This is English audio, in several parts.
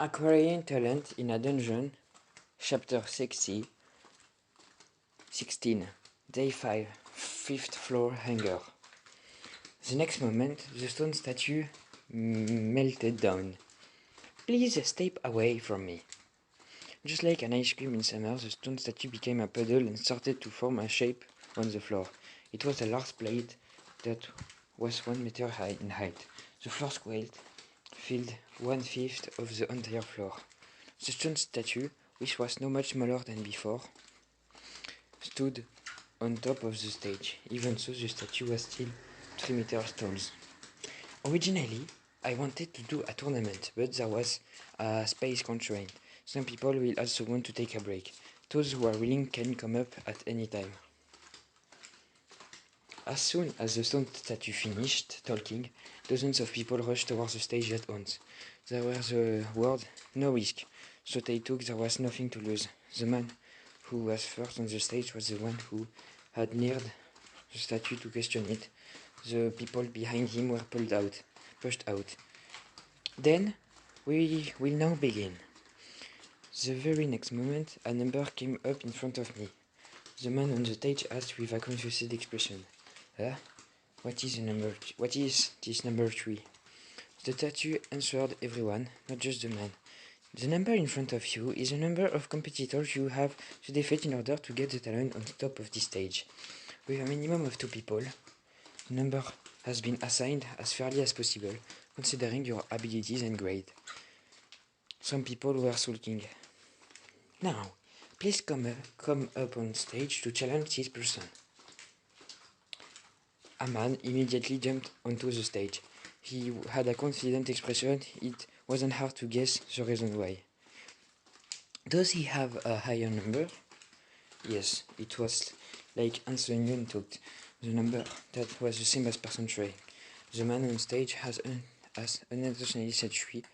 Acquiring talent in a dungeon, chapter 16, day 5, 5th floor hangar. The next moment, the stone statue melted down. Please step away from me. Just like an ice cream in summer, the stone statue became a puddle and started to form a shape on the floor. It was a large plate that was 1 meter high in height. The floor squealed, filled 1/5 of the entire floor. The stone statue, which was no much smaller than before, stood on top of the stage. Even so, the statue was still 3 meters tall. Originally, I wanted to do a tournament, but there was a space constraint. Some people will also want to take a break. Those who are willing can come up at any time. As soon as the stone statue finished talking, dozens of people rushed towards the stage at once. There were the word, "No risk," so they took there was nothing to lose. The man who was first on the stage was the one who had neared the statue to question it. The people behind him were pushed out. Then, we will now begin. The very next moment, a number came up in front of me. The man on the stage asked with a confused expression, What is this number 3? The statue answered everyone, not just the man. The number in front of you is the number of competitors you have to defeat in order to get the talent on top of this stage. With a minimum of 2 people, the number has been assigned as fairly as possible, considering your abilities and grade. Some people were sulking. Now, please come up on stage to challenge this person. A man immediately jumped onto the stage. He had a confident expression. It wasn't hard to guess the reason why. Does he have a higher number? Yes, it was like Anthony took the number that was the same as percentage. The man on stage has unintentionally said 3,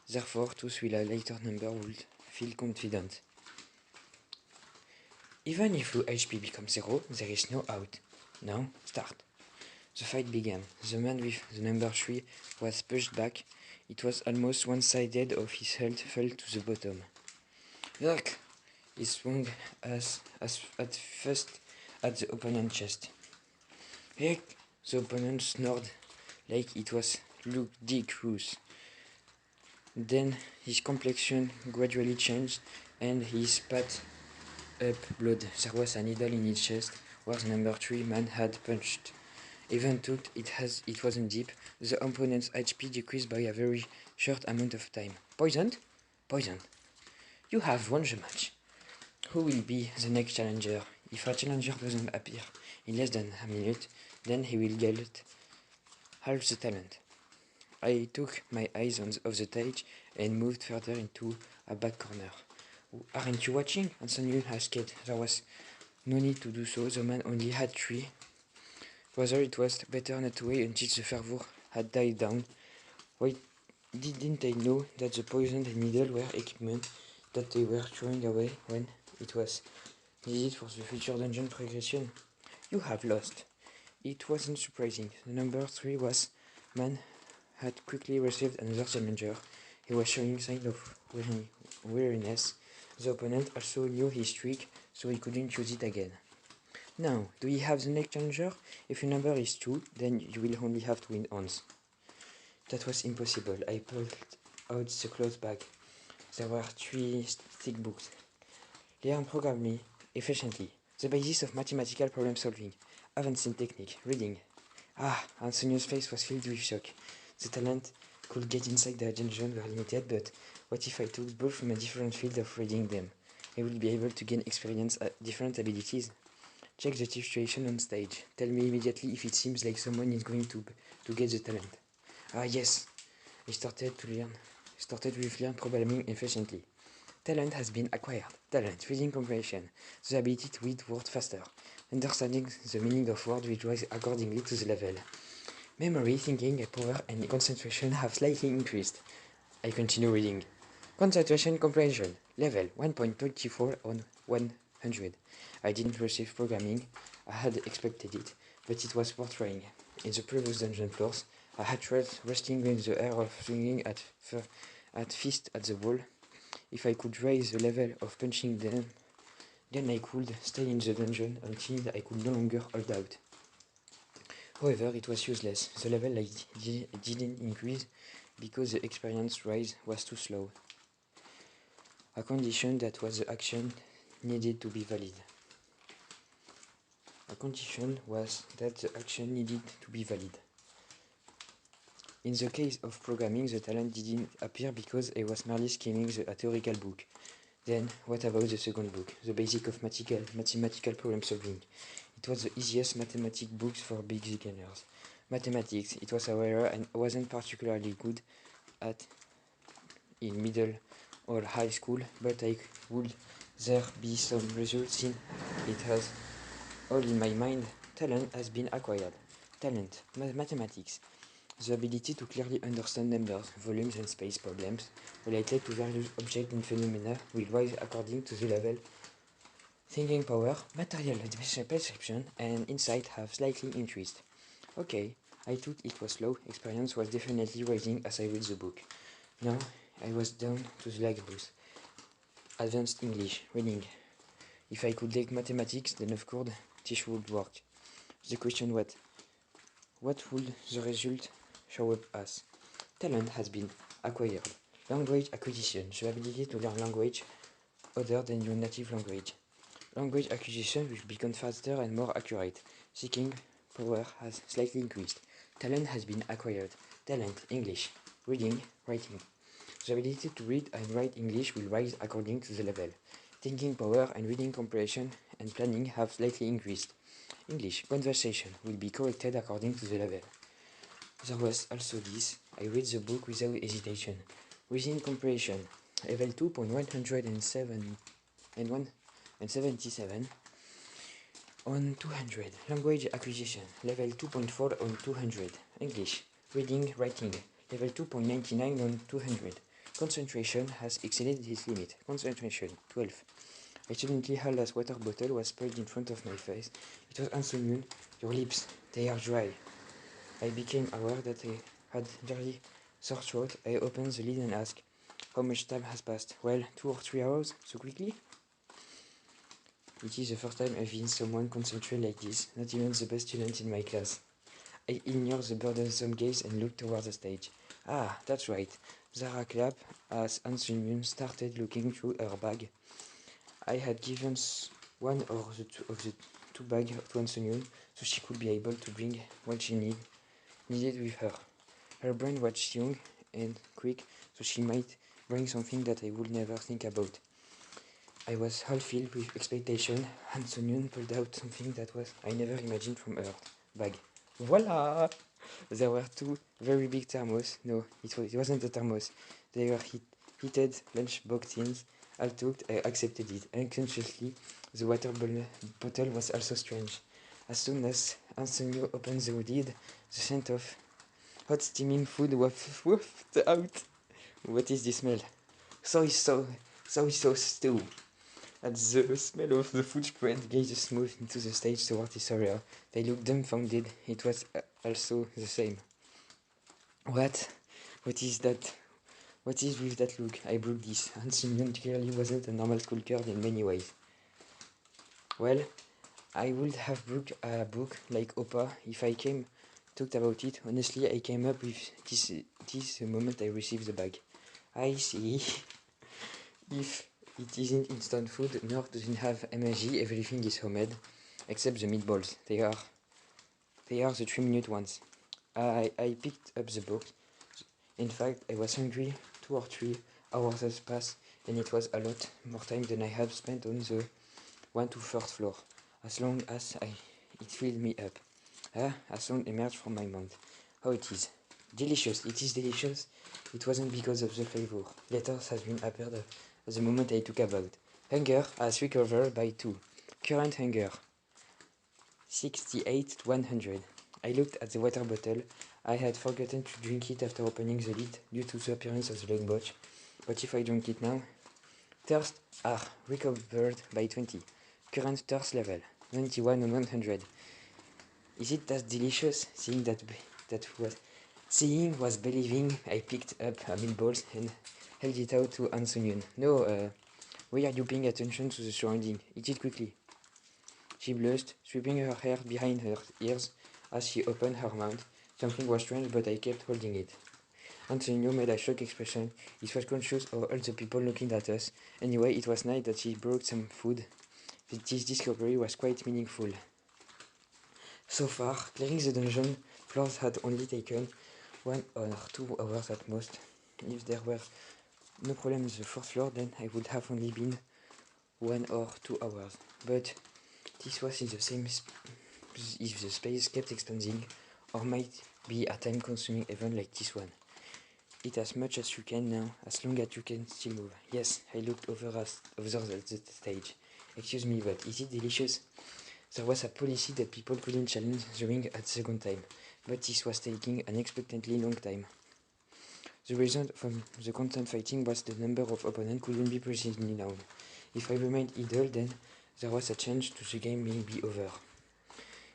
therefore those with a later number would feel confident. Even if your HP becomes 0, there is no out. Now, start. The fight began. The man with the number 3 was pushed back. It was almost one-sided of his health fell to the bottom. Look! He swung at first at the opponent's chest. Heck! The opponent snored like it was ludicrous. Then his complexion gradually changed and he spat up blood. There was a needle in his chest where the number 3 man had punched. Even though it wasn't deep, the opponent's HP decreased by a very short amount of time. Poisoned? Poisoned. You have won the match. Who will be the next challenger? If a challenger doesn't appear in less than a minute, then he will get half the talent. I took my eyes off the stage and moved further into a back corner. Aren't you watching? Anthony asked. There was no need to do so. The man only had 3. Whether it was better not to wait until the fervor had died down. Why didn't I know that the poison and needle were equipment that they were throwing away when it was needed for the future dungeon progression? You have lost. It wasn't surprising. The number 3 was man had quickly received another challenger. He was showing signs of weariness. The opponent also knew his trick, so he couldn't use it again. Now, do you have the next challenger? If your number is 2, then you will only have to win once. That was impossible. I pulled out the cloth bag. There were 3 thick books. Learn programming efficiently. The basis of mathematical problem solving. Advanced technique. Reading. Antonio's face was filled with shock. The talent could get inside the dungeon were limited, but what if I took both from a different field of reading them? I would be able to gain experience at different abilities. Check the situation on stage. Tell me immediately if it seems like someone is going to get the talent. Yes. I started with learn programming efficiently. Talent has been acquired. Talent, reading comprehension, the ability to read words faster, understanding the meaning of words which rise accordingly to the level. Memory, thinking, power, and concentration have slightly increased. I continue reading. Concentration comprehension, level 1.24 on 100. I didn't receive programming. I had expected it, but it was worth trying. In the previous dungeon floors, I had tried resting in the air of swinging at at fist at the wall. If I could raise the level of punching them, then I could stay in the dungeon until I could no longer hold out. However, it was useless. The level didn't increase because the experience rise was too slow. A condition that was the action needed to be valid. A condition was that the action needed to be valid. In the case of programming, the talent didn't appear because I was merely skimming the theoretical book. Then, what about the second book, the basic of mathematical problem solving? It was the easiest mathematics books for beginners. Mathematics, it was however and wasn't particularly good at in middle or high school, but I would there be some results in it has all in my mind. Talent has been acquired. Talent, mathematics. The ability to clearly understand numbers, volumes and space problems related to various objects and phenomena will rise according to the level. Thinking power, material perception and insight have slightly increased. Okay, I thought it was slow, experience was definitely rising as I read the book. Now I was down to the lagos. Advanced English, reading. If I could take mathematics, then of course this would work. The question what would the result show up as? Talent has been acquired. Language acquisition, the ability to learn language other than your native language. Language acquisition will become faster and more accurate. Thinking power has slightly increased. Talent has been acquired. Talent, English. Reading, writing. The ability to read and write English will rise according to the level. Thinking power and reading comprehension and planning have slightly increased. English, conversation will be corrected according to the level. There was also this. I read the book without hesitation. Reading comprehension, level 2.107 and 177 on 200. Language acquisition, level 2.4 on 200. English, reading, writing, level 2.99 on 200. Concentration has exceeded its limit. Concentration, 12. I suddenly held a water bottle was spread in front of my face. It was Anson. Your lips, they are dry. I became aware that I had very sore throat. I opened the lid and asked, how much time has passed? Well, 2 or 3 hours, so quickly? It is the first time I've seen someone concentrate like this, not even the best student in my class. I ignored the burdensome gaze and looked towards the stage. Ah, that's right. Zara clapped as Anson started looking through her bag. I had given one of the two bags to Anson so she could be able to bring what she needed with her. Her brain was young and quick, so she might bring something that I would never think about. I was half filled with expectation, and Sonyon pulled out something that I never imagined from her bag. Voila! There were 2 very big thermos. No, it wasn't a thermos. They were heated lunchbox tins. I took, I accepted it. Unconsciously, the water bottle was also strange. As soon as Antonio opened the lid, the scent of hot steaming food wafted out. What is this smell? Soy sauce stew. At the smell of the food spread, gazes moved into the stage toward this area. They looked dumbfounded. It was also the same. What? What is that? What is with that look? I broke this. Hanson clearly wasn't a normal school girl in many ways. Well, I would have broke a book like Opa if I talked about it. Honestly, I came up with this the moment I received the bag. I see. If it isn't instant food, nor doesn't have MSG, everything is homemade, except the meatballs. They are the 3-minute ones. I picked up the book. In fact, I was hungry. 2 or 3 hours has passed, and it was a lot more time than I have spent on the 1 to 3rd floor. As long as it filled me up. A sound emerged from my mouth. Oh, it is delicious. It is delicious. It wasn't because of the flavor. Letters has been appeared at the moment I took about. Hunger has recovered by 2. Current hunger 68 to 100. I looked at the water bottle. I had forgotten to drink it after opening the lid due to the appearance of the lunchbox. But if I drink it now, thirst are recovered by 20. Current thirst level 91 on 100. Is it that delicious? Seeing that Seeing was believing. I picked up a meatballs and held it out to Aunt Onion. No, why are you paying attention to the surrounding? Eat it quickly. She blushed, sweeping her hair behind her ears as she opened her mouth. Something was strange, but I kept holding it. Antonio made a shocked expression. He was conscious of all the people looking at us. Anyway, it was nice that she brought some food. This discovery was quite meaningful. So far, clearing the dungeon floors had only taken 1 or 2 hours at most. If there were no problem on the fourth floor, then I would have only been 1 or 2 hours. But this was in the same if the space kept expanding, or might be a time-consuming event like this one. Eat as much as you can now, as long as you can still move. Yes, I looked over at the stage. Excuse me, but is it delicious? There was a policy that people couldn't challenge the ring at the second time, but this was taking an unexpectedly long time. The reason from the constant fighting was the number of opponents couldn't be precisely known. If I remained idle, then there was a chance to the game may be over.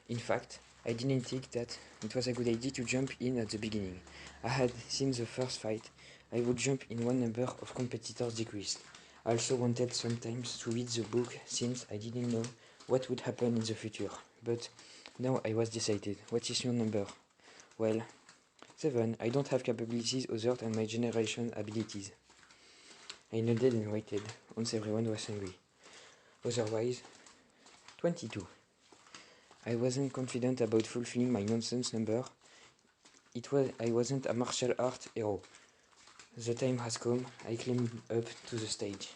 In fact, I didn't think that it was a good idea to jump in at the beginning. I had seen the first fight. I would jump in one number of competitors decreased. I also wanted sometimes to read the book since I didn't know what would happen in the future. But now I was decided. What is your number? Well, 7. I don't have capabilities other than my generation abilities. I nodded and waited. Once everyone was angry. Otherwise, 22. I wasn't confident about fulfilling my nonsense number. I wasn't a martial art hero. The time has come. I climbed up to the stage.